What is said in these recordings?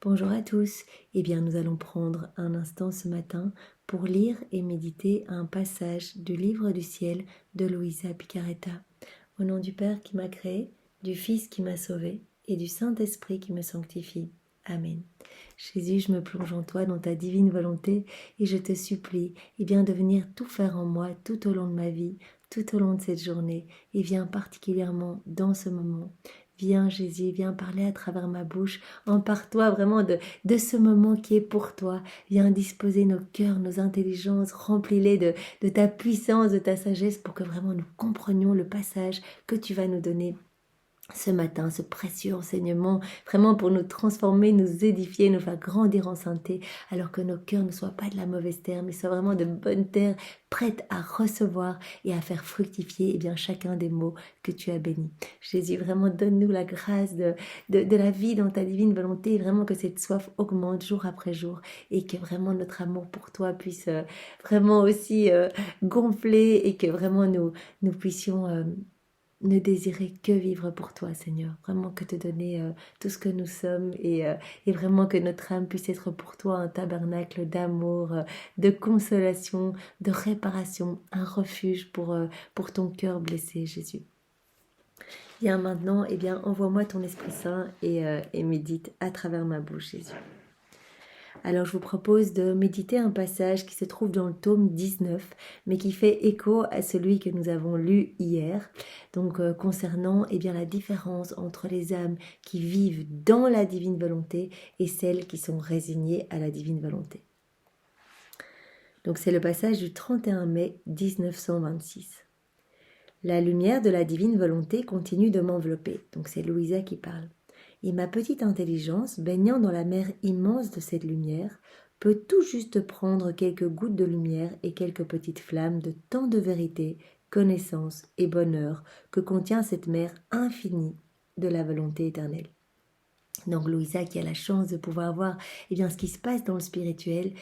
Bonjour à tous. Eh bien, nous allons prendre un instant ce matin pour lire et méditer un passage du livre du ciel de Luisa Picaretta. Au nom du Père qui m'a créé, du Fils qui m'a sauvé et du Saint-Esprit qui me sanctifie. Amen. Jésus, je me plonge en toi dans ta divine volonté et je te supplie de venir tout faire en moi tout au long de ma vie, tout au long de cette journée et viens particulièrement dans ce moment. Viens Jésus, viens parler à travers ma bouche, empare-toi vraiment de ce moment qui est pour toi. Viens disposer nos cœurs, nos intelligences, remplis-les de ta puissance, de ta sagesse pour que vraiment nous comprenions le passage que tu vas nous donner ce matin, ce précieux enseignement, vraiment pour nous transformer, nous édifier, nous faire grandir en sainteté, alors que nos cœurs ne soient pas de la mauvaise terre, mais soient vraiment de bonne terre, prêtes à recevoir et à faire fructifier chacun des mots que tu as bénis. Jésus, vraiment donne-nous la grâce de la vie dans ta divine volonté, et vraiment que cette soif augmente jour après jour, et que vraiment notre amour pour toi puisse vraiment aussi gonfler, et que vraiment nous puissions ne désirer que vivre pour toi, Seigneur. Vraiment que te donner tout ce que nous sommes et vraiment que notre âme puisse être pour toi un tabernacle d'amour, de consolation, de réparation, un refuge pour ton cœur blessé, Jésus. Viens maintenant, envoie-moi ton Esprit Saint et médite à travers ma bouche, Jésus. Alors je vous propose de méditer un passage qui se trouve dans le tome 19, mais qui fait écho à celui que nous avons lu hier, donc concernant la différence entre les âmes qui vivent dans la divine volonté et celles qui sont résignées à la divine volonté. Donc c'est le passage du 31 mai 1926. La lumière de la divine volonté continue de m'envelopper, donc c'est Luisa qui parle. Et ma petite intelligence, baignant dans la mer immense de cette lumière, peut tout juste prendre quelques gouttes de lumière et quelques petites flammes de tant de vérité, connaissance et bonheur que contient cette mer infinie de la volonté éternelle. Donc Luisa, qui a la chance de pouvoir voir ce qui se passe dans le spirituel,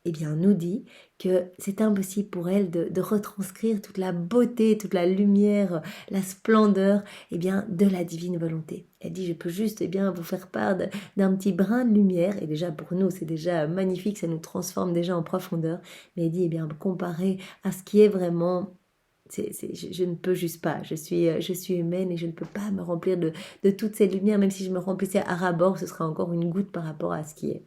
nous dit que c'est impossible pour elle de retranscrire toute la beauté, toute la lumière, la splendeur de la divine volonté. Elle dit, je peux juste vous faire part d'un petit brin de lumière, et déjà pour nous c'est déjà magnifique, ça nous transforme déjà en profondeur, mais elle dit, comparé à ce qui est vraiment... je ne peux juste pas, je suis humaine et je ne peux pas me remplir de toute cette lumière, même si je me remplissais à ras-bord, ce sera encore une goutte par rapport à ce qui est.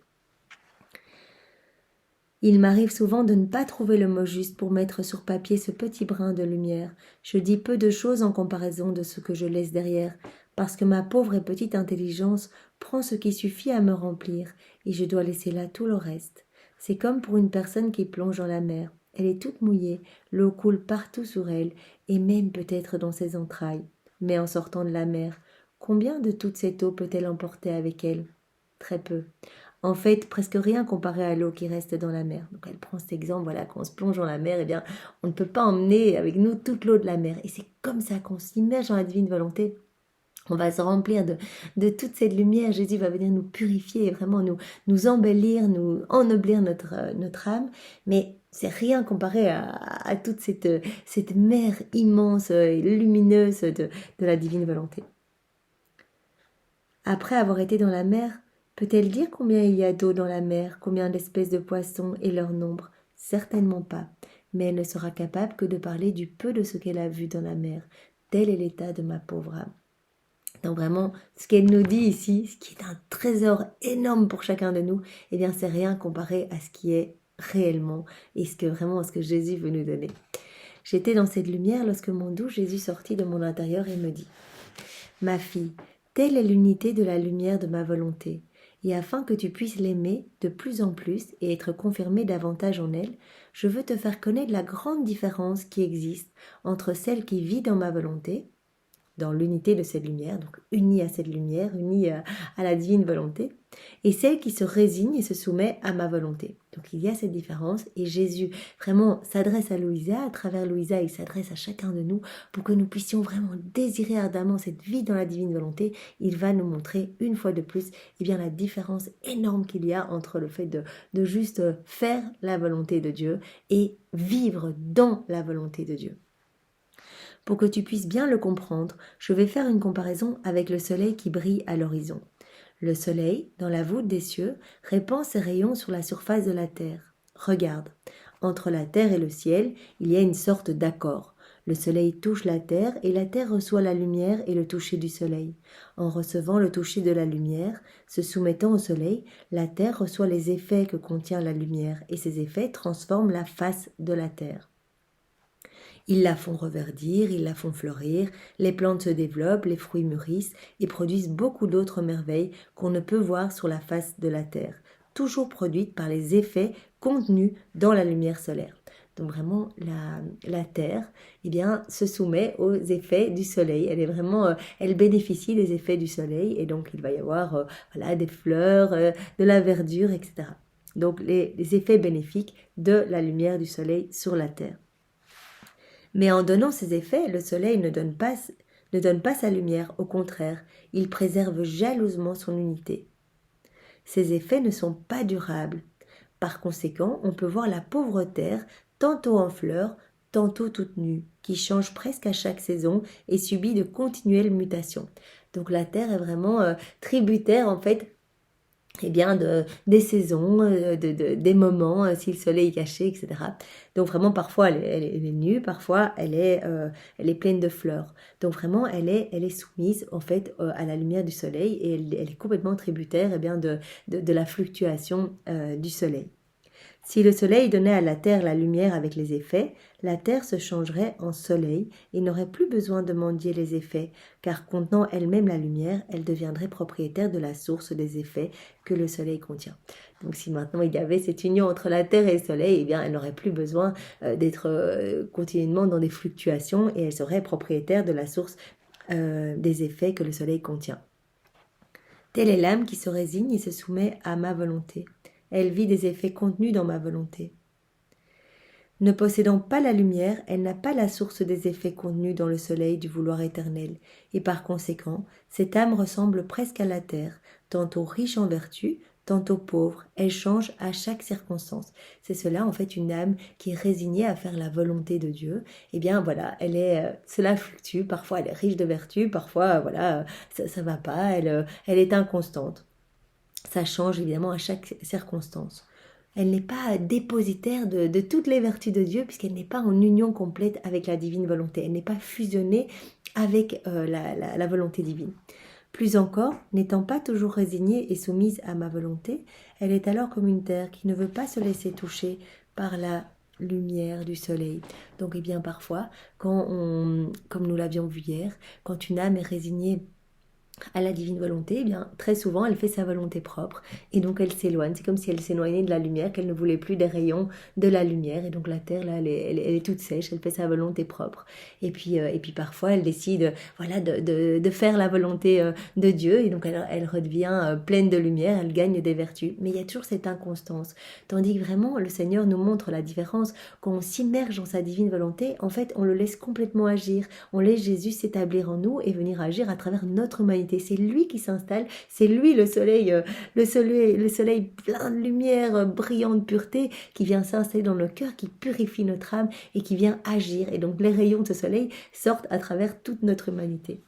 Il m'arrive souvent de ne pas trouver le mot juste pour mettre sur papier ce petit brin de lumière. Je dis peu de choses en comparaison de ce que je laisse derrière, parce que ma pauvre et petite intelligence prend ce qui suffit à me remplir, et je dois laisser là tout le reste. C'est comme pour une personne qui plonge dans la mer. Elle est toute mouillée, l'eau coule partout sur elle, et même peut-être dans ses entrailles. Mais en sortant de la mer, combien de toute cette eau peut-elle emporter avec elle ? Très peu. En fait, presque rien comparé à l'eau qui reste dans la mer. Donc elle prend cet exemple, quand on se plonge dans la mer, on ne peut pas emmener avec nous toute l'eau de la mer. Et c'est comme ça qu'on s'immerge dans la divine volonté. On va se remplir de toute cette lumière. Jésus va venir nous purifier et vraiment nous embellir, nous ennoblir notre âme. Mais c'est rien comparé à toute cette mer immense et lumineuse de la divine volonté. Après avoir été dans la mer, peut-elle dire combien il y a d'eau dans la mer, combien d'espèces de poissons et leur nombre ? Certainement pas, mais elle ne sera capable que de parler du peu de ce qu'elle a vu dans la mer. Tel est l'état de ma pauvre âme. Donc vraiment, ce qu'elle nous dit ici, ce qui est un trésor énorme pour chacun de nous, c'est rien comparé à ce qui est réellement et ce que Jésus veut nous donner. J'étais dans cette lumière lorsque mon doux Jésus sortit de mon intérieur et me dit « Ma fille, telle est l'unité de la lumière de ma volonté. Et afin que tu puisses l'aimer de plus en plus et être confirmé davantage en elle, je veux te faire connaître la grande différence qui existe entre celle qui vit dans ma volonté, dans l'unité de cette lumière, donc unie à cette lumière, unie à la divine volonté, et celle qui se résigne et se soumet à ma volonté. Donc il y a cette différence, et Jésus vraiment s'adresse à Luisa, à travers Luisa il s'adresse à chacun de nous pour que nous puissions vraiment désirer ardemment cette vie dans la divine volonté. Il va nous montrer une fois de plus la différence énorme qu'il y a entre le fait de juste faire la volonté de Dieu et vivre dans la volonté de Dieu. Pour que tu puisses bien le comprendre, je vais faire une comparaison avec le soleil qui brille à l'horizon. Le soleil, dans la voûte des cieux, répand ses rayons sur la surface de la terre. Regarde, entre la terre et le ciel, il y a une sorte d'accord. Le soleil touche la terre et la terre reçoit la lumière et le toucher du soleil. En recevant le toucher de la lumière, se soumettant au soleil, la terre reçoit les effets que contient la lumière et ces effets transforment la face de la terre. Ils la font reverdir, ils la font fleurir, les plantes se développent, les fruits mûrissent et produisent beaucoup d'autres merveilles qu'on ne peut voir sur la face de la terre, toujours produites par les effets contenus dans la lumière solaire. Donc vraiment, la terre, se soumet aux effets du soleil. Elle bénéficie des effets du soleil et donc il va y avoir des fleurs, de la verdure, etc. Donc les effets bénéfiques de la lumière du soleil sur la terre. Mais en donnant ces effets, le soleil ne donne pas sa lumière, au contraire, il préserve jalousement son unité. Ces effets ne sont pas durables. Par conséquent, on peut voir la pauvre terre tantôt en fleurs, tantôt toute nue, qui change presque à chaque saison et subit de continuelles mutations. Donc la terre est vraiment tributaire en fait des saisons, des moments, si le soleil est caché, etc. Donc vraiment, parfois, elle est nue, parfois, elle est pleine de fleurs. Donc vraiment, elle est soumise, en fait, à la lumière du soleil et elle est complètement tributaire de la fluctuation du soleil. Si le soleil donnait à la terre la lumière avec les effets, la terre se changerait en soleil et n'aurait plus besoin de mendier les effets, car contenant elle-même la lumière, elle deviendrait propriétaire de la source des effets que le soleil contient. Donc si maintenant il y avait cette union entre la terre et le soleil, elle n'aurait plus besoin d'être continuellement dans des fluctuations et elle serait propriétaire de la source des effets que le soleil contient. Telle est l'âme qui se résigne et se soumet à ma volonté. Elle vit des effets contenus dans ma volonté. Ne possédant pas la lumière, elle n'a pas la source des effets contenus dans le soleil du vouloir éternel, et par conséquent, cette âme ressemble presque à la terre, tantôt riche en vertu, tantôt pauvre, elle change à chaque circonstance. C'est cela en fait une âme qui est résignée à faire la volonté de Dieu. Cela fluctue, parfois elle est riche de vertu, parfois ça va pas, elle est inconstante. Ça change évidemment à chaque circonstance. Elle n'est pas dépositaire de toutes les vertus de Dieu puisqu'elle n'est pas en union complète avec la divine volonté. Elle n'est pas fusionnée avec la volonté divine. Plus encore, n'étant pas toujours résignée et soumise à ma volonté, elle est alors comme une terre qui ne veut pas se laisser toucher par la lumière du soleil. Donc parfois, comme nous l'avions vu hier, quand une âme est résignée à la divine volonté, très souvent elle fait sa volonté propre et donc elle s'éloigne. C'est comme si elle s'éloignait de la lumière, qu'elle ne voulait plus des rayons de la lumière et donc la terre là elle est toute sèche, elle fait sa volonté propre et puis parfois elle décide de faire la volonté de Dieu et donc elle redevient pleine de lumière, elle gagne des vertus, mais il y a toujours cette inconstance, tandis que vraiment le Seigneur nous montre la différence. Quand on s'immerge dans sa divine volonté, en fait on le laisse complètement agir, on laisse Jésus s'établir en nous et venir agir à travers notre humanité. C'est lui qui s'installe, c'est lui le soleil plein de lumière, brillant de pureté, qui vient s'installer dans nos cœurs, qui purifie notre âme et qui vient agir. Et donc les rayons de ce soleil sortent à travers toute notre humanité.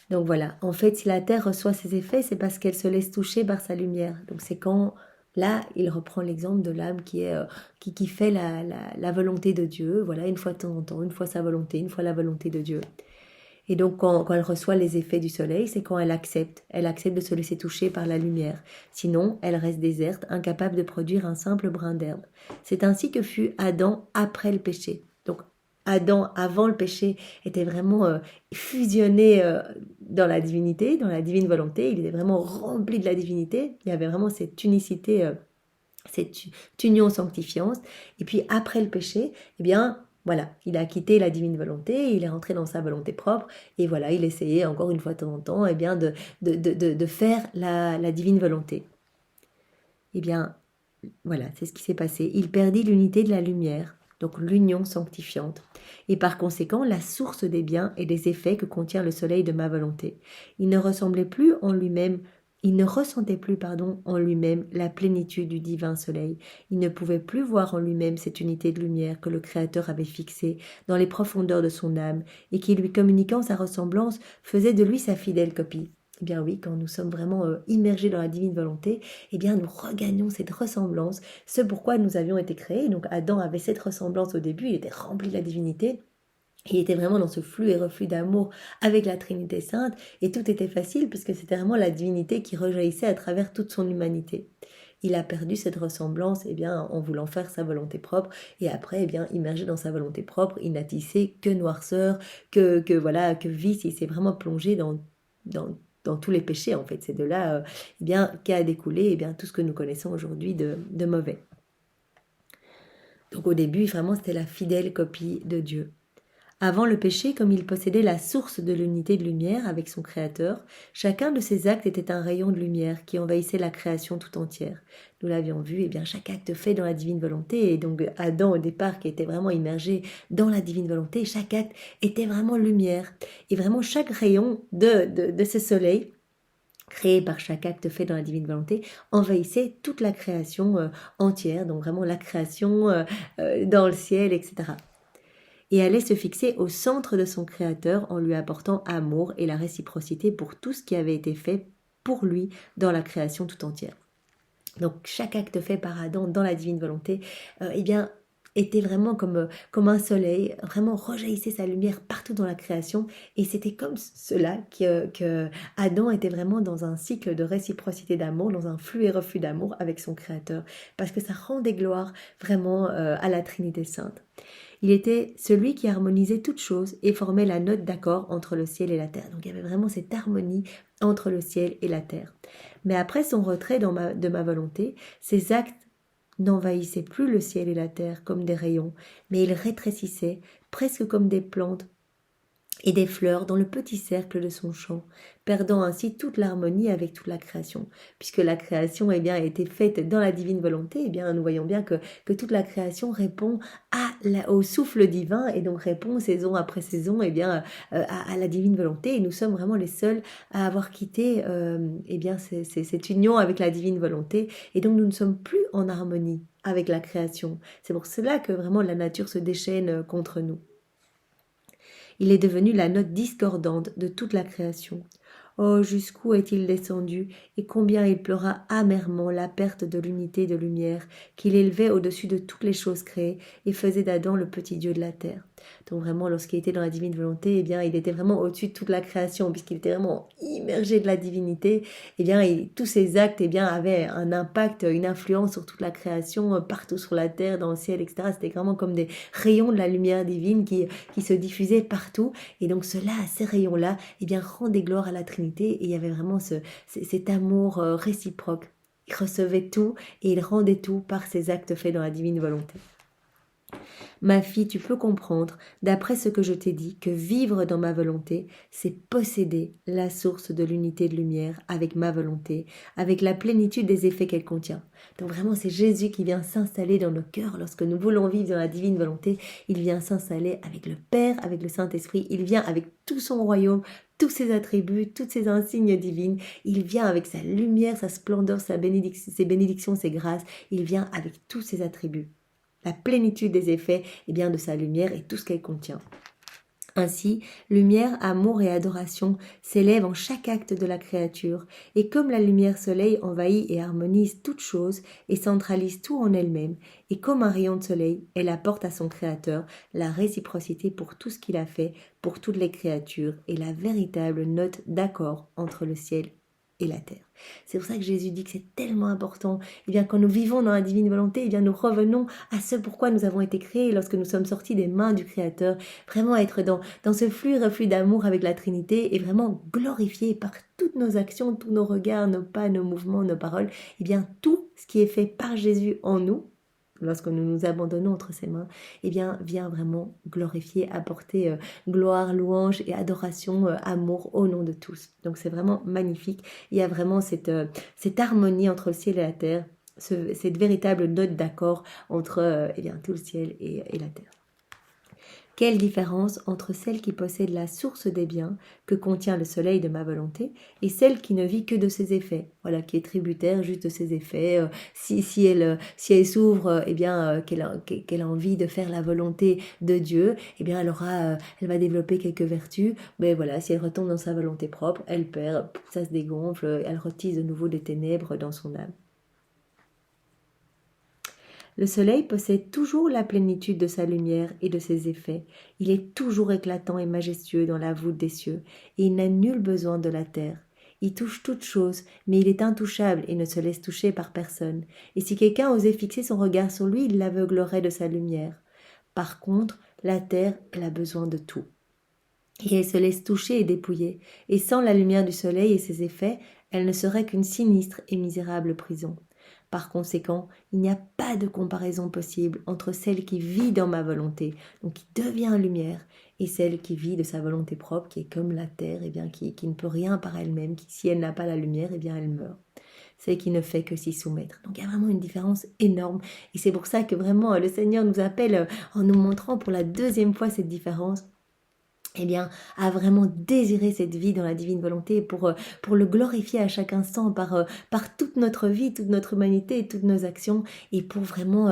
Donc voilà, en fait, si la terre reçoit ses effets, c'est parce qu'elle se laisse toucher par sa lumière. Donc c'est quand, là, il reprend l'exemple de l'âme qui fait la volonté de Dieu, une fois de temps en temps, une fois sa volonté, une fois la volonté de Dieu. Et donc, quand elle reçoit les effets du soleil, c'est quand elle accepte de se laisser toucher par la lumière. Sinon, elle reste déserte, incapable de produire un simple brin d'herbe. C'est ainsi que fut Adam après le péché. Donc, Adam, avant le péché, était vraiment fusionné dans la divinité, dans la divine volonté. Il était vraiment rempli de la divinité. Il y avait vraiment cette unicité, cette union sanctifiante. Et puis, après le péché, il a quitté la divine volonté, il est rentré dans sa volonté propre, et il essayait encore une fois de temps en temps, de faire la divine volonté. C'est ce qui s'est passé. Il perdit l'unité de la lumière, donc l'union sanctifiante, et par conséquent la source des biens et des effets que contient le soleil de ma volonté. Il ne ressentait plus en lui-même la plénitude du divin soleil. Il ne pouvait plus voir en lui-même cette unité de lumière que le Créateur avait fixée dans les profondeurs de son âme et qui, lui communiquant sa ressemblance, faisait de lui sa fidèle copie. Eh bien oui, quand nous sommes vraiment immergés dans la divine volonté, eh bien nous regagnons cette ressemblance, ce pourquoi nous avions été créés. Donc Adam avait cette ressemblance au début, il était rempli de la divinité. Il était vraiment dans ce flux et reflux d'amour avec la Trinité Sainte, et tout était facile puisque c'était vraiment la divinité qui rejaillissait à travers toute son humanité. Il a perdu cette ressemblance en voulant faire sa volonté propre, et après, immergé dans sa volonté propre, il n'a tissé que noirceur, que vice. Il s'est vraiment plongé dans tous les péchés en fait. C'est de là qu'a découlé tout ce que nous connaissons aujourd'hui de mauvais. Donc au début, vraiment, c'était la fidèle copie de Dieu. Avant le péché, comme il possédait la source de l'unité de lumière avec son Créateur, chacun de ses actes était un rayon de lumière qui envahissait la création tout entière. Nous l'avions vu, chaque acte fait dans la divine volonté, et donc Adam au départ qui était vraiment immergé dans la divine volonté, chaque acte était vraiment lumière. Et vraiment chaque rayon de ce soleil, créé par chaque acte fait dans la divine volonté, envahissait toute la création entière, donc vraiment la création dans le ciel, etc. Et allait se fixer au centre de son Créateur en lui apportant amour et la réciprocité pour tout ce qui avait été fait pour lui dans la création tout entière. Donc chaque acte fait par Adam dans la divine volonté, était vraiment comme un soleil, vraiment rejaillissait sa lumière partout dans la création, et c'était comme cela que Adam était vraiment dans un cycle de réciprocité d'amour, dans un flux et reflux d'amour avec son Créateur, parce que ça rendait gloire vraiment à la Trinité Sainte. Il était celui qui harmonisait toutes choses et formait la note d'accord entre le ciel et la terre. Donc il y avait vraiment cette harmonie entre le ciel et la terre. Mais après son retrait de ma volonté, ses actes n'envahissaient plus le ciel et la terre comme des rayons, mais ils rétrécissaient, presque comme des plantes et des fleurs dans le petit cercle de son champ, perdant ainsi toute l'harmonie avec toute la création. Puisque la création a été faite dans la divine volonté, nous voyons bien que toute la création répond au souffle divin, et donc répond saison après saison à la divine volonté, et nous sommes vraiment les seuls à avoir quitté cette union avec la divine volonté, et donc nous ne sommes plus en harmonie avec la création. C'est pour cela que vraiment la nature se déchaîne contre nous. Il est devenu la note discordante de toute la création. Oh, jusqu'où est-il descendu, et combien il pleura amèrement la perte de l'unité de lumière qu'il élevait au-dessus de toutes les choses créées et faisait d'Adam le petit Dieu de la terre. Donc vraiment, lorsqu'il était dans la divine volonté, il était vraiment au-dessus de toute la création, puisqu'il était vraiment immergé de la divinité. Tous ses actes avaient un impact, une influence sur toute la création, partout sur la terre, dans le ciel, etc. C'était vraiment comme des rayons de la lumière divine qui se diffusaient partout. Et donc ces rayons-là, rendaient gloire à la Trinité. Et il y avait vraiment cet amour réciproque. Il recevait tout et il rendait tout par ses actes faits dans la divine volonté. Ma fille, tu peux comprendre, d'après ce que je t'ai dit, que vivre dans ma volonté, c'est posséder la source de l'unité de lumière avec ma volonté, avec la plénitude des effets qu'elle contient. Donc vraiment, c'est Jésus qui vient s'installer dans nos cœurs. Lorsque nous voulons vivre dans la divine volonté, il vient s'installer avec le Père, avec le Saint-Esprit. Il vient avec tout son royaume, tous ses attributs, toutes ses insignes divines. Il vient avec sa lumière, sa splendeur, ses bénédictions, ses grâces. Il vient avec tous ses attributs. La plénitude des effets de sa lumière et tout ce qu'elle contient. Ainsi, lumière, amour et adoration s'élèvent en chaque acte de la créature, et comme la lumière soleil envahit et harmonise toute chose et centralise tout en elle-même, et comme un rayon de soleil, elle apporte à son Créateur la réciprocité pour tout ce qu'il a fait, pour toutes les créatures, et la véritable note d'accord entre le ciel et la terre. C'est pour ça que Jésus dit que c'est tellement important. Quand nous vivons dans la divine volonté, nous revenons à ce pourquoi nous avons été créés lorsque nous sommes sortis des mains du Créateur. Vraiment être dans ce flux et reflux d'amour avec la Trinité, et vraiment glorifié par toutes nos actions, tous nos regards, nos pas, nos mouvements, nos paroles. Tout ce qui est fait par Jésus en nous, lorsque nous nous abandonnons entre ses mains, vient vraiment glorifier, apporter gloire, louange et adoration, amour au nom de tous. Donc c'est vraiment magnifique. Il y a vraiment cette harmonie entre le ciel et la terre, cette véritable note d'accord entre tout le ciel et la terre. Quelle différence entre celle qui possède la source des biens que contient le soleil de ma volonté et celle qui ne vit que de ses effets, voilà, qui est tributaire juste de ses effets. Si elle s'ouvre, qu'elle a envie de faire la volonté de Dieu, eh bien elle va développer quelques vertus. Mais voilà, si elle retombe dans sa volonté propre, elle perd, ça se dégonfle, elle retisse de nouveau des ténèbres dans son âme. Le soleil possède toujours la plénitude de sa lumière et de ses effets. Il est toujours éclatant et majestueux dans la voûte des cieux, et il n'a nul besoin de la terre. Il touche toutes choses, mais il est intouchable et ne se laisse toucher par personne. Et si quelqu'un osait fixer son regard sur lui, il l'aveuglerait de sa lumière. Par contre, la terre, elle a besoin de tout. Et elle se laisse toucher et dépouiller. Et sans la lumière du soleil et ses effets, elle ne serait qu'une sinistre et misérable prison. Par conséquent, il n'y a pas de comparaison possible entre celle qui vit dans ma volonté, donc qui devient lumière, et celle qui vit de sa volonté propre, qui est comme la terre, qui ne peut rien par elle-même, qui si elle n'a pas la lumière, elle meurt. Celle qui ne fait que s'y soumettre. Donc il y a vraiment une différence énorme, et c'est pour ça que vraiment le Seigneur nous appelle, en nous montrant pour la deuxième fois cette différence, à vraiment désirer cette vie dans la divine volonté pour le glorifier à chaque instant par toute notre vie, toute notre humanité et toutes nos actions, et pour vraiment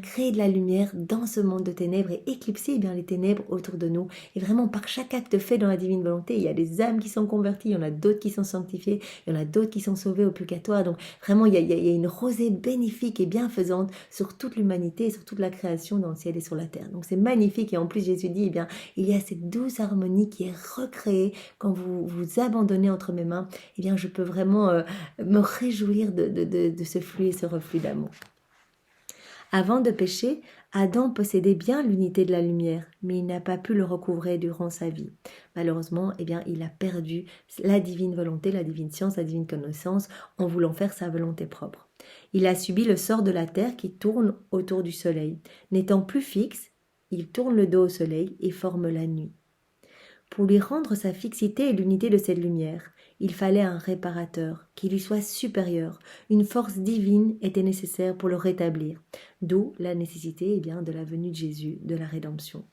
créer de la lumière dans ce monde de ténèbres et éclipser les ténèbres autour de nous. Et vraiment par chaque acte fait dans la divine volonté, il y a des âmes qui sont converties, il y en a d'autres qui sont sanctifiées, il y en a d'autres qui sont sauvées au purgatoire. Donc vraiment il y a une rosée bénéfique et bienfaisante sur toute l'humanité et sur toute la création dans le ciel et sur la terre. Donc c'est magnifique, et en plus Jésus dit, il y a cette douce harmonie qui est recréée quand vous vous abandonnez entre mes mains. Je peux vraiment me réjouir de ce flux et ce reflux d'amour. Avant de pécher, Adam possédait bien l'unité de la lumière, mais il n'a pas pu le recouvrer durant sa vie. Malheureusement, il a perdu la divine volonté, la divine science, la divine connaissance en voulant faire sa volonté propre. Il a subi le sort de la terre qui tourne autour du soleil. N'étant plus fixe, il tourne le dos au soleil et forme la nuit. Pour lui rendre sa fixité et l'unité de cette lumière, il fallait un réparateur qui lui soit supérieur. Une force divine était nécessaire pour le rétablir, d'où la nécessité de la venue de Jésus, de la rédemption.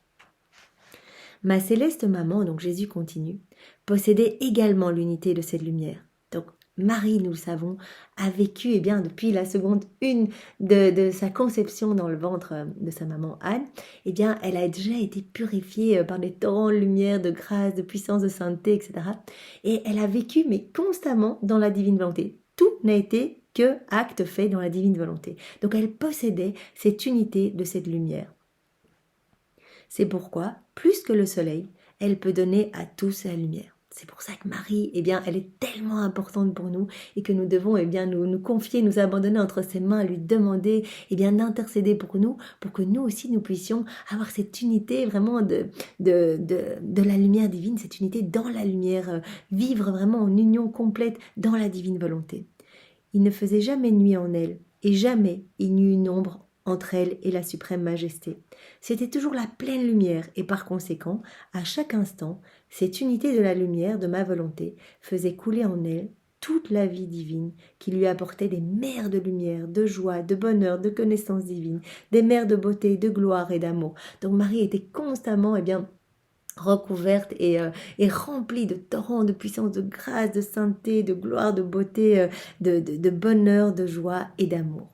Ma céleste maman, donc Jésus continue, possédait également l'unité de cette lumière. Donc Marie, nous le savons, a vécu depuis la seconde une de sa conception dans le ventre de sa maman Anne, elle a déjà été purifiée par des torrents de lumière, de grâce, de puissance, de sainteté, etc. Et elle a vécu, mais constamment, dans la divine volonté. Tout n'a été que acte fait dans la divine volonté. Donc elle possédait cette unité de cette lumière. C'est pourquoi, plus que le soleil, elle peut donner à tous la lumière. C'est pour ça que Marie, elle est tellement importante pour nous et que nous devons nous confier, nous abandonner entre ses mains, lui demander d'intercéder pour nous, pour que nous aussi nous puissions avoir cette unité vraiment de la lumière divine, cette unité dans la lumière, vivre vraiment en union complète dans la divine volonté. Il ne faisait jamais nuit en elle et jamais il n'y eut une ombre entre elle et la suprême majesté. C'était toujours la pleine lumière et par conséquent, à chaque instant, cette unité de la lumière de ma volonté faisait couler en elle toute la vie divine qui lui apportait des mers de lumière, de joie, de bonheur, de connaissance divine, des mers de beauté, de gloire et d'amour. Donc Marie était constamment recouverte et remplie de torrents de puissance, de grâce, de sainteté, de gloire, de beauté, de bonheur, de joie et d'amour.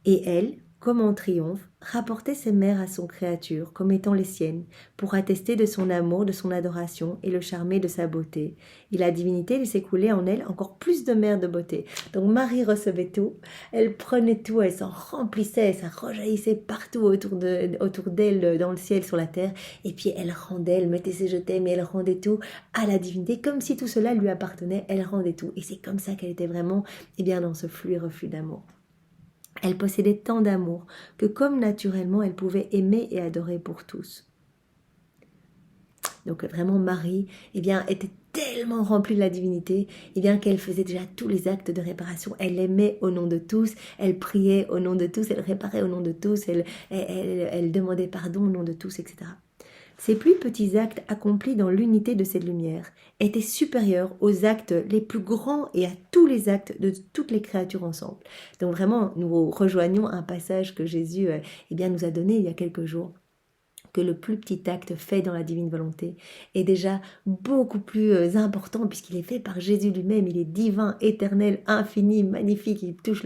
Et elle, comme en triomphe, rapportait ses mères à son créature comme étant les siennes, pour attester de son amour, de son adoration et le charmer de sa beauté. Et la divinité laissait couler en elle encore plus de mers de beauté. Donc Marie recevait tout, elle prenait tout, elle s'en remplissait, ça rejaillissait partout autour d'elle, dans le ciel, sur la terre, et puis elle rendait, elle mettait ses je t'aime, et elle rendait tout à la divinité, comme si tout cela lui appartenait, elle rendait tout. Et c'est comme ça qu'elle était vraiment dans ce flux et reflux d'amour. Elle possédait tant d'amour que comme naturellement elle pouvait aimer et adorer pour tous. Donc vraiment Marie était tellement remplie de la divinité qu'elle faisait déjà tous les actes de réparation. Elle aimait au nom de tous, elle priait au nom de tous, elle réparait au nom de tous, elle demandait pardon au nom de tous, etc. Ces plus petits actes accomplis dans l'unité de cette lumière étaient supérieurs aux actes les plus grands et à tous les actes de toutes les créatures ensemble. Donc vraiment, nous rejoignons un passage que Jésus nous a donné il y a quelques jours. que le plus petit acte fait dans la divine volonté est déjà beaucoup plus important puisqu'il est fait par Jésus lui-même. Il est divin, éternel, infini, magnifique, il touche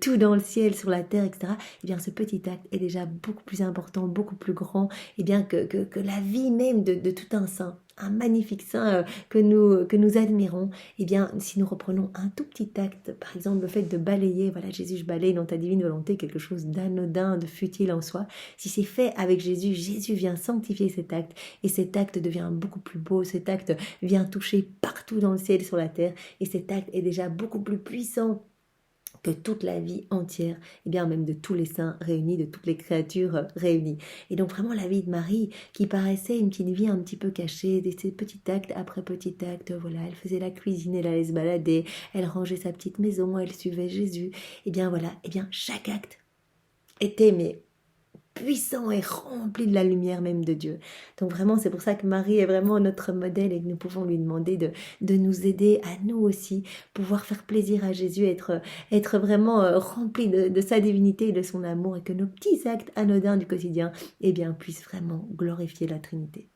tout dans le ciel, sur la terre, etc. Eh bien, ce petit acte est déjà beaucoup plus important, beaucoup plus grand, eh bien, que la vie même de tout un saint. Un magnifique saint que nous admirons, eh bien, si nous reprenons un tout petit acte, par exemple le fait de balayer, voilà Jésus, je balaye dans ta divine volonté, quelque chose d'anodin, de futile en soi, si c'est fait avec Jésus, Jésus vient sanctifier cet acte, et cet acte devient beaucoup plus beau, cet acte vient toucher partout dans le ciel et sur la terre, et cet acte est déjà beaucoup plus puissant que toute la vie entière, et bien même de tous les saints réunis, de toutes les créatures réunies. Et donc vraiment la vie de Marie, qui paraissait une petite vie un petit peu cachée, de ces petits actes après petit acte, voilà, elle faisait la cuisine, elle allait se balader, elle rangeait sa petite maison, elle suivait Jésus, et bien voilà, et bien chaque acte était mais puissant et rempli de la lumière même de Dieu. Donc vraiment, c'est pour ça que Marie est vraiment notre modèle et que nous pouvons lui demander de nous aider à nous aussi, pouvoir faire plaisir à Jésus, être vraiment rempli de sa divinité et de son amour et que nos petits actes anodins du quotidien, eh bien, puissent vraiment glorifier la Trinité.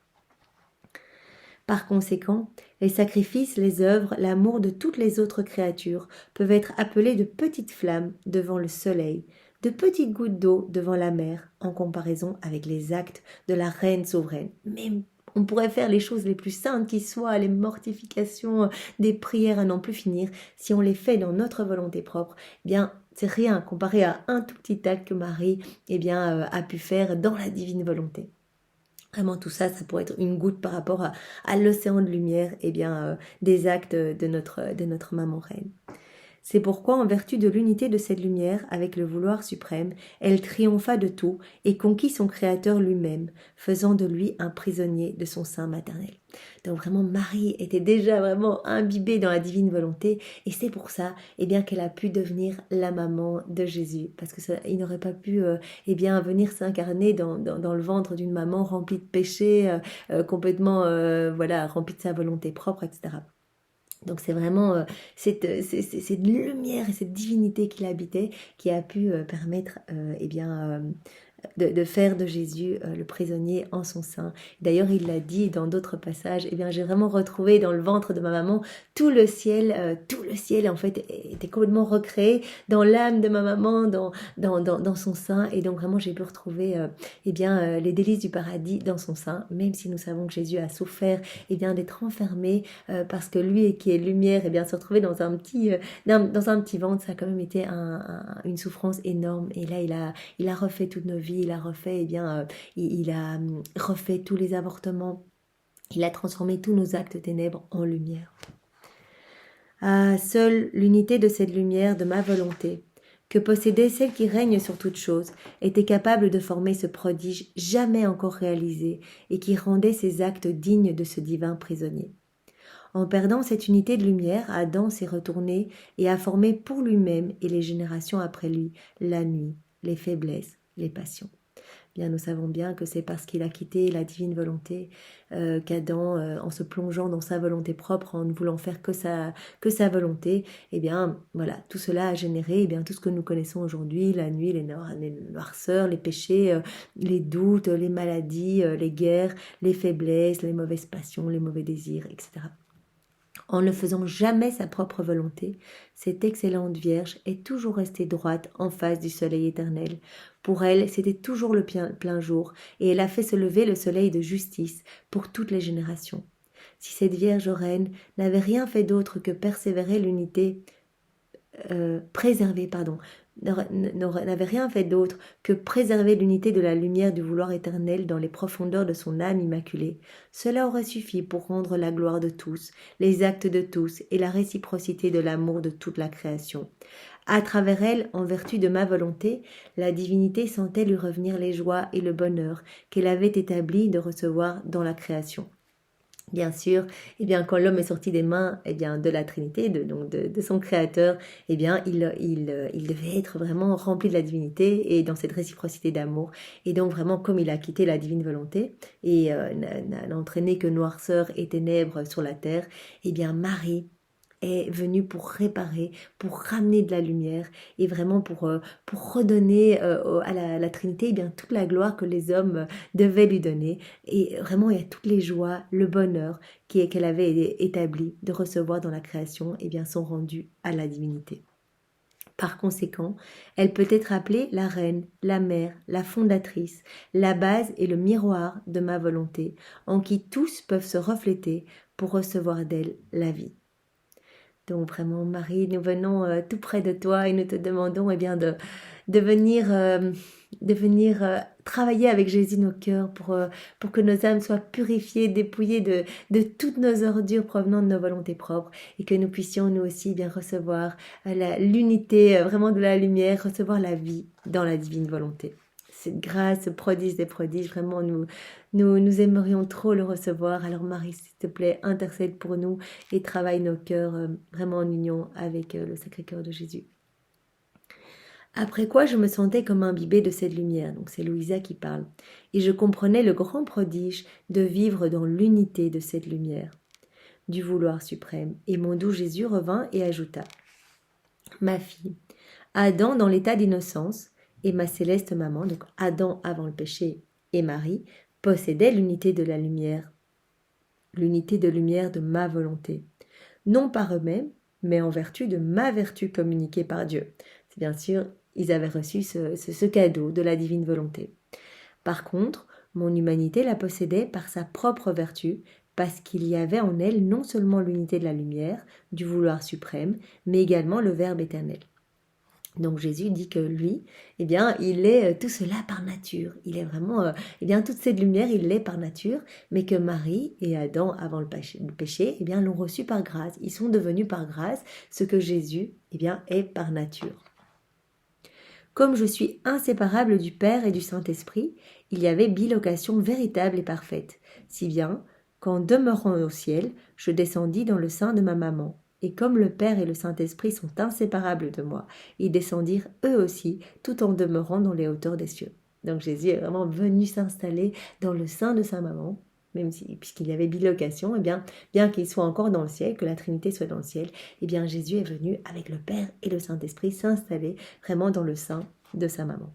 Par conséquent, les sacrifices, les œuvres, l'amour de toutes les autres créatures peuvent être appelés de petites flammes devant le soleil, de petites gouttes d'eau devant la mer, en comparaison avec les actes de la reine souveraine. Même on pourrait faire les choses les plus saintes qui soient, les mortifications, des prières à n'en plus finir, si on les fait dans notre volonté propre, eh bien c'est rien comparé à un tout petit acte que Marie a pu faire dans la divine volonté. Vraiment tout ça, ça pourrait être une goutte par rapport à l'océan de lumière des actes de notre maman reine. C'est pourquoi, en vertu de l'unité de cette lumière avec le vouloir suprême, elle triompha de tout et conquit son Créateur lui-même, faisant de lui un prisonnier de son sein maternel. Donc vraiment, Marie était déjà vraiment imbibée dans la divine volonté, et c'est pour ça, qu'elle a pu devenir la maman de Jésus, parce que il n'aurait pas pu, venir s'incarner dans le ventre d'une maman remplie de péchés, complètement, remplie de sa volonté propre, etc. Donc c'est vraiment cette lumière et cette divinité qui l'habitait qui a pu permettre de faire de Jésus le prisonnier en son sein. D'ailleurs, il l'a dit dans d'autres passages, j'ai vraiment retrouvé dans le ventre de ma maman tout le ciel en fait était complètement recréé dans l'âme de ma maman, dans son sein, et donc vraiment j'ai pu retrouver les délices du paradis dans son sein, même si nous savons que Jésus a souffert d'être enfermé parce que lui qui est lumière, se retrouver dans un petit ventre, ça a quand même été une souffrance énorme, et là il a refait toutes nos vies, il a refait, il a refait tous les avortements, il a transformé tous nos actes ténèbres en lumière. Ah, seule l'unité de cette lumière de ma volonté, que possédait celle qui règne sur toute chose, était capable de former ce prodige jamais encore réalisé et qui rendait ses actes dignes de ce divin prisonnier. En perdant cette unité de lumière, Adam s'est retourné et a formé pour lui-même et les générations après lui la nuit, les faiblesses, les passions. Bien, nous savons bien que c'est parce qu'il a quitté la divine volonté qu'Adam, en se plongeant dans sa volonté propre, en ne voulant faire que sa volonté, tout cela a généré tout ce que nous connaissons aujourd'hui, la nuit, les noirceurs, les péchés, les doutes, les maladies, les guerres, les faiblesses, les mauvaises passions, les mauvais désirs, etc. En ne faisant jamais sa propre volonté, cette excellente Vierge est toujours restée droite en face du soleil éternel. Pour elle, c'était toujours le plein jour, et elle a fait se lever le soleil de justice pour toutes les générations. Si cette Vierge reine n'avait rien fait d'autre que persévérer l'unité, n'avait rien fait d'autre que préserver l'unité de la lumière du vouloir éternel dans les profondeurs de son âme immaculée, cela aurait suffi pour rendre la gloire de tous, les actes de tous et la réciprocité de l'amour de toute la création. À travers elle, en vertu de ma volonté, la divinité sentait lui revenir les joies et le bonheur qu'elle avait établi de recevoir dans la création. Bien sûr, quand l'homme est sorti des mains de la Trinité, de son Créateur, il devait être vraiment rempli de la divinité et dans cette réciprocité d'amour. Et donc vraiment, comme il a quitté la divine volonté et n'a entraîné que noirceur et ténèbres sur la terre, Marie est venu pour réparer, pour ramener de la lumière et vraiment pour redonner à la Trinité toute la gloire que les hommes devaient lui donner. Et vraiment, il y a toutes les joies, le bonheur qu'elle avait établi de recevoir dans la création sont rendus à la divinité. Par conséquent, elle peut être appelée la reine, la mère, la fondatrice, la base et le miroir de ma volonté, en qui tous peuvent se refléter pour recevoir d'elle la vie. Donc vraiment, Marie, nous venons tout près de toi et nous te demandons de venir travailler avec Jésus nos cœurs pour que nos âmes soient purifiées, dépouillées de toutes nos ordures provenant de nos volontés propres et que nous puissions nous aussi recevoir l'unité vraiment de la lumière, recevoir la vie dans la divine volonté. Cette grâce, ce prodige des prodiges, vraiment nous aimerions trop le recevoir. Alors Marie, s'il te plaît, intercède pour nous et travaille nos cœurs vraiment en union avec le Sacré-Cœur de Jésus. Après quoi, je me sentais comme imbibée de cette lumière. Donc c'est Louisa qui parle. Et je comprenais le grand prodige de vivre dans l'unité de cette lumière, du vouloir suprême. Et mon doux Jésus revint et ajouta: ma fille, Adam dans l'état d'innocence et ma céleste maman, donc Adam avant le péché et Marie, possédaient l'unité de la lumière, l'unité de lumière de ma volonté, non par eux-mêmes, mais en vertu de ma vertu communiquée par Dieu. C'est bien sûr, ils avaient reçu ce cadeau de la divine volonté. Par contre, mon humanité la possédait par sa propre vertu, parce qu'il y avait en elle non seulement l'unité de la lumière, du vouloir suprême, mais également le Verbe éternel. Donc Jésus dit que lui, il est tout cela par nature. Il est vraiment, toute cette lumière, il l'est par nature, mais que Marie et Adam, avant le péché, l'ont reçu par grâce. Ils sont devenus par grâce ce que Jésus, est par nature. Comme je suis inséparable du Père et du Saint-Esprit, il y avait bilocation véritable et parfaite, si bien qu'en demeurant au ciel, je descendis dans le sein de ma maman. Et comme le Père et le Saint-Esprit sont inséparables de moi, ils descendirent eux aussi, tout en demeurant dans les hauteurs des cieux. Donc Jésus est vraiment venu s'installer dans le sein de sa maman, même si, puisqu'il y avait bilocation, bien qu'il soit encore dans le ciel, que la Trinité soit dans le ciel, Jésus est venu avec le Père et le Saint-Esprit s'installer vraiment dans le sein de sa maman.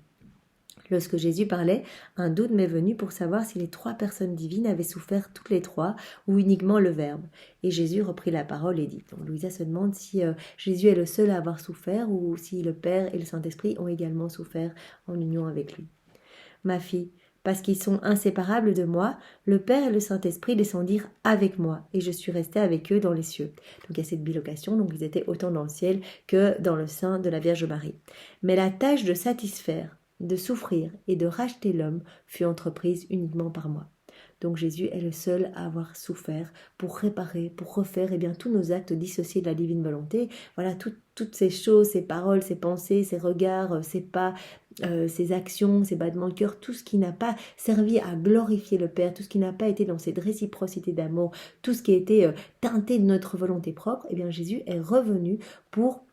Lorsque Jésus parlait, un doute m'est venu pour savoir si les trois personnes divines avaient souffert toutes les trois ou uniquement le Verbe. Et Jésus reprit la parole et dit. Donc Louisa se demande si Jésus est le seul à avoir souffert ou si le Père et le Saint-Esprit ont également souffert en union avec lui. Ma fille, parce qu'ils sont inséparables de moi, le Père et le Saint-Esprit descendirent avec moi et je suis restée avec eux dans les cieux. Donc il y a cette bilocation, donc ils étaient autant dans le ciel que dans le sein de la Vierge Marie. Mais la tâche de satisfaire, de souffrir et de racheter l'homme fut entreprise uniquement par moi. Donc Jésus est le seul à avoir souffert pour réparer, pour refaire tous nos actes dissociés de la divine volonté. Voilà, toutes ces choses, ces paroles, ces pensées, ces regards, ces pas, ces actions, ces battements de cœur, tout ce qui n'a pas servi à glorifier le Père, tout ce qui n'a pas été dans cette réciprocité d'amour, tout ce qui a été teinté de notre volonté propre, Jésus est revenu pour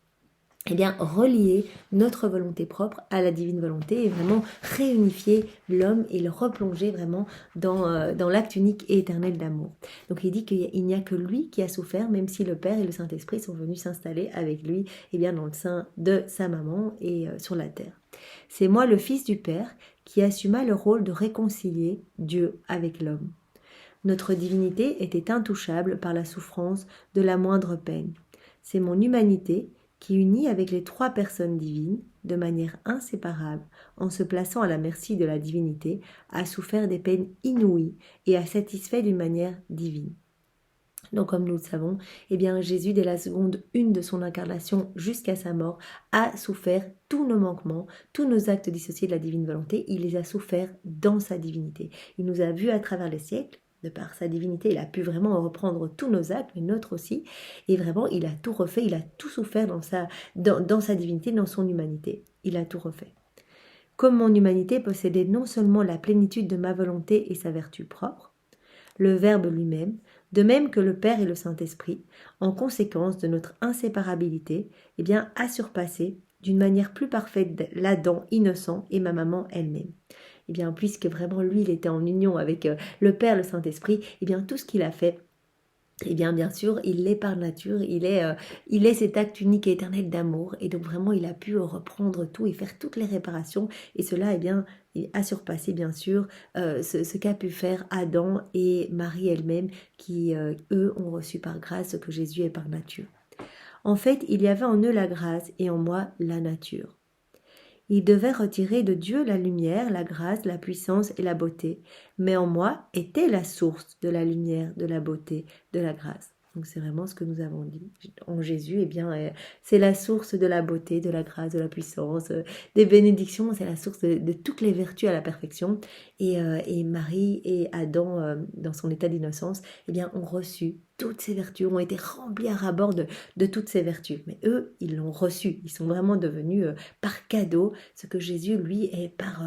relier notre volonté propre à la divine volonté et vraiment réunifier l'homme et le replonger vraiment dans l'acte unique et éternel d'amour. Donc il dit qu'il n'y a que lui qui a souffert, même si le Père et le Saint-Esprit sont venus s'installer avec lui dans le sein de sa maman et sur la terre. C'est moi, le Fils du Père, qui assuma le rôle de réconcilier Dieu avec l'homme. Notre divinité était intouchable par la souffrance de la moindre peine. C'est mon humanité qui unit avec les trois personnes divines, de manière inséparable, en se plaçant à la merci de la divinité, a souffert des peines inouïes et a satisfait d'une manière divine. Donc comme nous le savons, Jésus, dès la seconde 1 de son incarnation jusqu'à sa mort, a souffert tous nos manquements, tous nos actes dissociés de la divine volonté, il les a soufferts dans sa divinité. Il nous a vus à travers les siècles, de par sa divinité, il a pu vraiment reprendre tous nos actes, les nôtres aussi, et vraiment il a tout refait, il a tout souffert dans sa divinité, dans son humanité. Il a tout refait. Comme mon humanité possédait non seulement la plénitude de ma volonté et sa vertu propre, le Verbe lui-même, de même que le Père et le Saint-Esprit, en conséquence de notre inséparabilité, a surpassé d'une manière plus parfaite l'Adam innocent et ma maman elle-même. Puisque vraiment lui, il était en union avec le Père, le Saint-Esprit, tout ce qu'il a fait, Eh bien sûr, il l'est par nature, il est cet acte unique et éternel d'amour, et donc vraiment, il a pu reprendre tout et faire toutes les réparations, et cela, eh bien, a surpassé, bien sûr, ce qu'a pu faire Adam et Marie elle-même, qui, eux, ont reçu par grâce ce que Jésus est par nature. En fait, il y avait en eux la grâce, et en moi, la nature. Il devait retirer de Dieu la lumière, la grâce, la puissance et la beauté. Mais en moi était la source de la lumière, de la beauté, de la grâce. Donc c'est vraiment ce que nous avons dit. En Jésus, eh bien, c'est la source de la beauté, de la grâce, de la puissance, des bénédictions. C'est la source de toutes les vertus à la perfection. Et Marie et Adam, dans son état d'innocence, eh bien, ont reçu toutes ces vertus, ont été remplis à ras-bord de toutes ces vertus. Mais eux, ils l'ont reçu. Ils sont vraiment devenus par cadeau ce que Jésus, lui, est par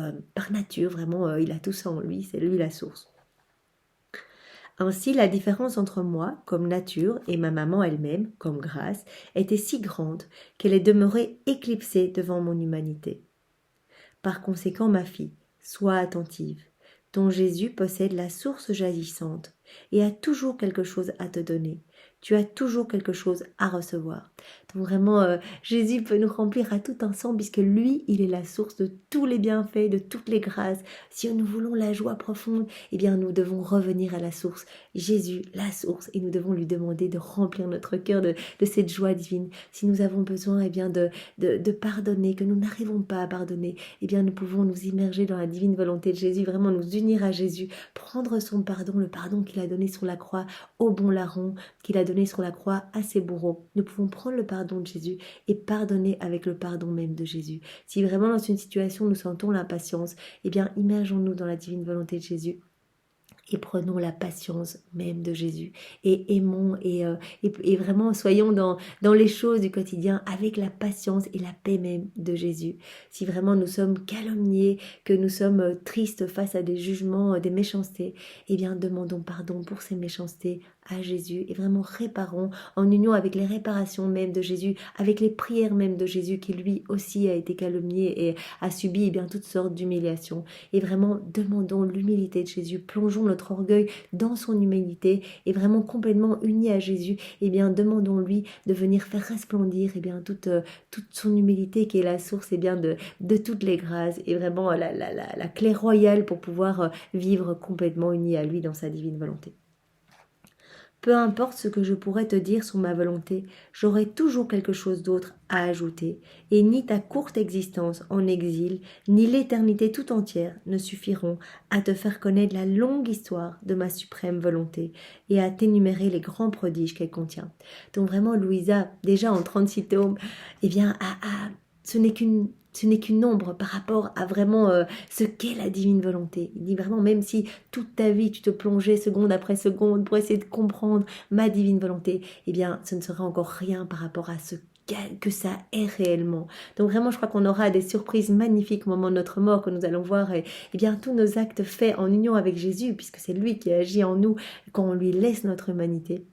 nature. Vraiment, il a tout ça en lui. C'est lui la source. Ainsi, la différence entre moi, comme nature, et ma maman elle-même, comme grâce, était si grande qu'elle est demeurée éclipsée devant mon humanité. Par conséquent, ma fille, sois attentive. Ton Jésus possède la source jaillissante et a toujours quelque chose à te donner. Tu as toujours quelque chose à recevoir. Donc vraiment, Jésus peut nous remplir à tout instant puisque lui, il est la source de tous les bienfaits, de toutes les grâces. Si nous voulons la joie profonde, eh bien nous devons revenir à la source. Jésus, la source, et nous devons lui demander de remplir notre cœur de cette joie divine. Si nous avons besoin eh bien, de pardonner, que nous n'arrivons pas à pardonner, eh bien nous pouvons nous immerger dans la divine volonté de Jésus, vraiment nous unir à Jésus, prendre son pardon, le pardon qu'il a donné sur la croix au bon larron, qu'il a donné sur la croix à ses bourreaux. Nous pouvons prendre le pardon de Jésus et pardonner avec le pardon même de Jésus. Si vraiment dans une situation nous sentons l'impatience, eh bien immergeons-nous dans la divine volonté de Jésus et prenons la patience même de Jésus et aimons et vraiment soyons dans les choses du quotidien avec la patience et la paix même de Jésus. Si vraiment nous sommes calomniés, que nous sommes tristes face à des jugements, des méchancetés, eh bien demandons pardon pour ces méchancetés à Jésus et vraiment réparons en union avec les réparations même de Jésus, avec les prières même de Jésus qui lui aussi a été calomnié et a subi eh bien toutes sortes d'humiliations. Et vraiment demandons l'humilité de Jésus, plongeons notre orgueil dans son humilité et vraiment complètement unis à Jésus, et bien demandons-lui de venir faire resplendir et bien toute son humilité qui est la source et bien de toutes les grâces et vraiment la clé royale pour pouvoir vivre complètement unis à lui dans sa divine volonté. Peu importe ce que je pourrais te dire sur ma volonté, j'aurai toujours quelque chose d'autre à ajouter, et ni ta courte existence en exil, ni l'éternité tout entière ne suffiront à te faire connaître la longue histoire de ma suprême volonté, et à t'énumérer les grands prodiges qu'elle contient. Donc vraiment, Louisa, déjà en 36 tomes, eh bien, ce n'est qu'une ombre par rapport à vraiment ce qu'est la divine volonté. Il dit vraiment, même si toute ta vie tu te plongeais seconde après seconde pour essayer de comprendre ma divine volonté, eh bien ce ne sera encore rien par rapport à ce que ça est réellement. Donc vraiment, je crois qu'on aura des surprises magnifiques au moment de notre mort, que nous allons voir et bien tous nos actes faits en union avec Jésus, puisque c'est lui qui agit en nous quand on lui laisse notre humanité.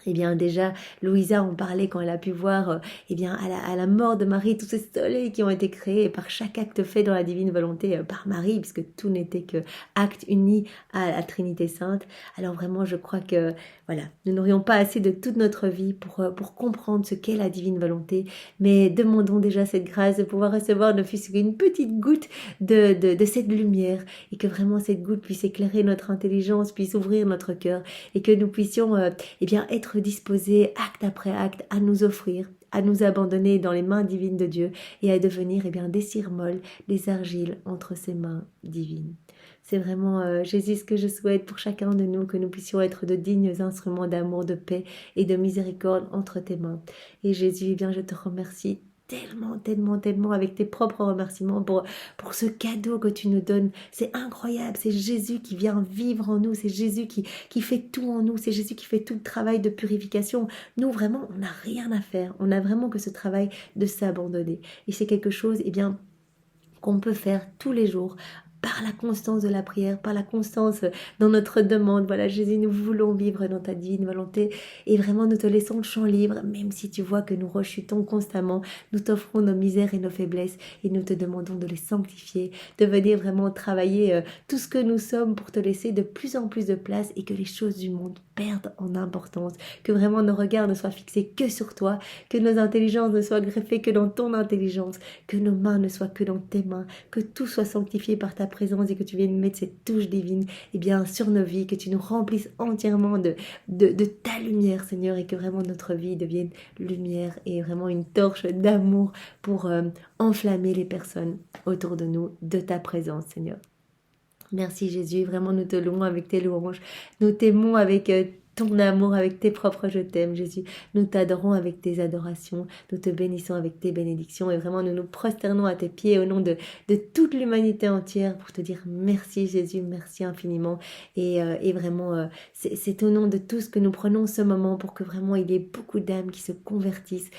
Eh bien déjà, Louisa en parlait quand elle a pu voir eh bien, à la mort de Marie, tous ces soleils qui ont été créés par chaque acte fait dans la divine volonté par Marie, puisque tout n'était que acte uni à la Trinité Sainte. Alors vraiment, je crois que voilà, nous n'aurions pas assez de toute notre vie pour comprendre ce qu'est la divine volonté, mais demandons déjà cette grâce de pouvoir recevoir ne fût-ce qu'une petite goutte de cette lumière, et que vraiment cette goutte puisse éclairer notre intelligence, puisse ouvrir notre cœur, et que nous puissions eh bien, être disposés acte après acte à nous offrir, à nous abandonner dans les mains divines de Dieu et à devenir eh bien, des cires molles, des argiles entre ses mains divines. C'est vraiment, Jésus, ce que je souhaite pour chacun de nous, que nous puissions être de dignes instruments d'amour, de paix et de miséricorde entre tes mains. Et Jésus, eh bien, je te remercie tellement avec tes propres remerciements pour ce cadeau que tu nous donnes. C'est incroyable, c'est Jésus qui vient vivre en nous, c'est Jésus qui fait tout en nous, c'est Jésus qui fait tout le travail de purification. Nous vraiment, on n'a rien à faire, on a vraiment que ce travail de s'abandonner. Et c'est quelque chose, eh bien, qu'on peut faire tous les jours, par la constance de la prière, par la constance dans notre demande. Voilà, Jésus, nous voulons vivre dans ta divine volonté et vraiment nous te laissons le champ libre, même si tu vois que nous rechutons constamment, nous t'offrons nos misères et nos faiblesses et nous te demandons de les sanctifier, de venir vraiment travailler tout ce que nous sommes pour te laisser de plus en plus de place et que les choses du monde perdent en importance, que vraiment nos regards ne soient fixés que sur toi, que nos intelligences ne soient greffées que dans ton intelligence, que nos mains ne soient que dans tes mains, que tout soit sanctifié par ta présence et que tu viennes mettre cette touche divine sur nos vies, que tu nous remplisses entièrement de ta lumière, Seigneur, et que vraiment notre vie devienne lumière et vraiment une torche d'amour pour enflammer les personnes autour de nous de ta présence, Seigneur. Merci Jésus, vraiment nous te louons avec tes louanges, nous t'aimons avec ton amour, avec tes propres je t'aime Jésus, nous t'adorons avec tes adorations, nous te bénissons avec tes bénédictions et vraiment nous nous prosternons à tes pieds au nom de toute l'humanité entière pour te dire merci Jésus, merci infiniment et vraiment c'est au nom de tous que nous prenons ce moment pour que vraiment il y ait beaucoup d'âmes qui se convertissent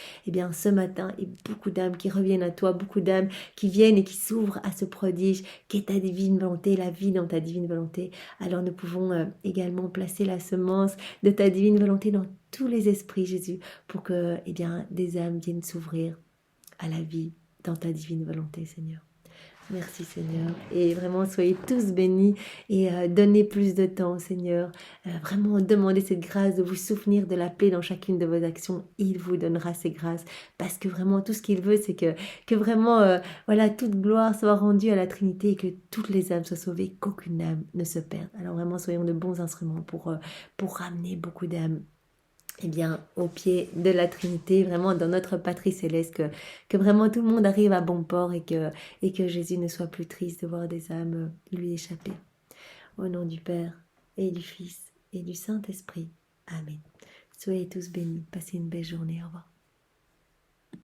ce matin et beaucoup d'âmes qui reviennent à toi, beaucoup d'âmes qui viennent et qui s'ouvrent à ce prodige qui est ta divine volonté, la vie dans ta divine volonté. Alors nous pouvons également placer la semence de ta divine volonté dans tous les esprits, Jésus, pour que des âmes viennent s'ouvrir à la vie dans ta divine volonté, Seigneur. Merci Seigneur et vraiment soyez tous bénis et donnez plus de temps Seigneur, vraiment demandez cette grâce de vous souvenir de la paix dans chacune de vos actions, il vous donnera ces grâces parce que vraiment tout ce qu'il veut c'est que vraiment toute gloire soit rendue à la Trinité et que toutes les âmes soient sauvées, qu'aucune âme ne se perde. Alors vraiment soyons de bons instruments pour ramener beaucoup d'âmes au pied de la Trinité, vraiment dans notre patrie céleste, que vraiment tout le monde arrive à bon port et que Jésus ne soit plus triste de voir des âmes lui échapper. Au nom du Père et du Fils et du Saint-Esprit. Amen. Soyez tous bénis. Passez une belle journée. Au revoir.